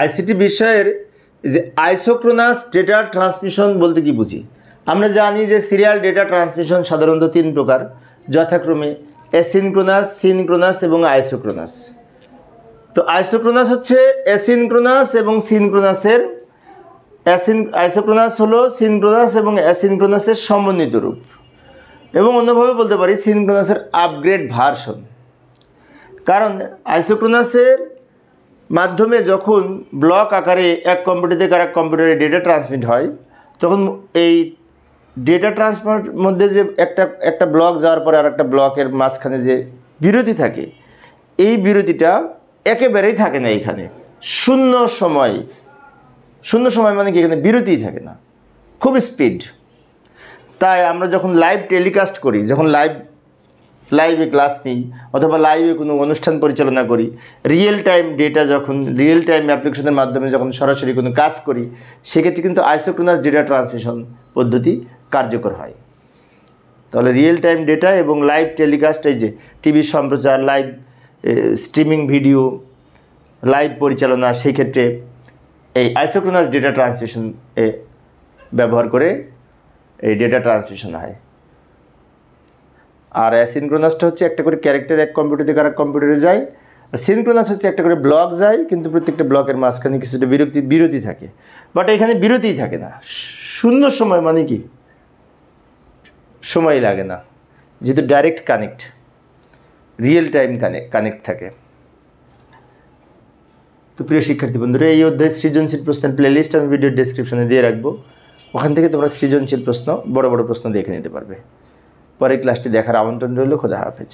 ICT বিষয়ের যে isochronous data transmission বলতে কি বুঝি? আমরা জানি যে সিরিয়াল ডেটা ট্রান্সমিশন সাধারণত 3 প্রকার, যথাক্রমে অ্যাসিনক্রোনাস, সিনক্রোনাস এবং আইসোক্রোনাস। তো আইসোক্রোনাস হচ্ছে অ্যাসিনক্রোনাস এবং সিনক্রোনাসের আইসোক্রোনাস হলো সিনক্রোনাস এবং অ্যাসিনক্রোনাসের সমন্বিত রূপ, এবং অন্যভাবে বলতে পারি সিনক্রোনাসের আপগ্রেড ভার্সন। কারণ আইসোক্রোনাসের মাধ্যমে যখন ব্লক আকারে এক কম্পিউটার থেকে আরেক কম্পিউটারে ডেটা ট্রান্সমিট হয়, তখন এই ডেটা ট্রান্সফার মধ্যে যে একটা ব্লক যাওয়ার পরে আর একটা ব্লকের মাঝখানে যে বিরতি থাকে, এই বিরতিটা একেবারেই থাকে না। এখানে শূন্য সময় মানে কি, এখানে বিরতিই থাকে না, খুব স্পিড। তাই আমরা যখন লাইভ টেলিকাস্ট করি, যখন লাইভে ক্লাস নিই অথবা লাইভে কোনো অনুষ্ঠান পরিচালনা করি, রিয়েল টাইম ডেটা যখন রিয়েল টাইম অ্যাপ্লিকেশনের মাধ্যমে যখন সরাসরি কোনো কাজ করি, সেক্ষেত্রে কিন্তু আইসোক্রোনাস ডেটা ট্রান্সমিশন পদ্ধতি কার্যকর হয়। তাহলে রিয়েল টাইম ডেটা এবং লাইভ টেলিকাস্ট, এই যে টিভির সম্প্রচার, লাইভ স্ট্রিমিং ভিডিও, লাইভ পরিচালনা, সেই ক্ষেত্রে এই আইসোক্রোনাস ডেটা ট্রান্সমিশন ব্যবহার করে এই ডেটা ট্রান্সমিশন হয়। আর অ্যাসিনক্রোনাসটা হচ্ছে একটা করে ক্যারেক্টার এক কম্পিউটার থেকে আরেক কম্পিউটারে যায়। আর সিনক্রোনাস হচ্ছে একটা করে ব্লক যায়, কিন্তু প্রত্যেকটা ব্লকের মাঝখানে কিছুটা বিরতি থাকে। বাট এখানে বিরতিই থাকে না, শূন্য সময় মানে কি, সময় লাগে না, যেহেতু direct connect, real time connect থাকে। তো প্রিয় শিক্ষার্থী বন্ধুরা, এই অধ্যায় সৃজনশীল প্রশ্নের প্লেলিস্ট আমি ভিডিওর ডেসক্রিপশনে দিয়ে রাখবো। ওখান থেকে তোমরা সৃজনশীল প্রশ্ন, বড় বড় প্রশ্ন দেখে নিতে পারবে। পরের ক্লাসটি দেখার আমন্ত্রণ রইল। খোদা হাফেজ।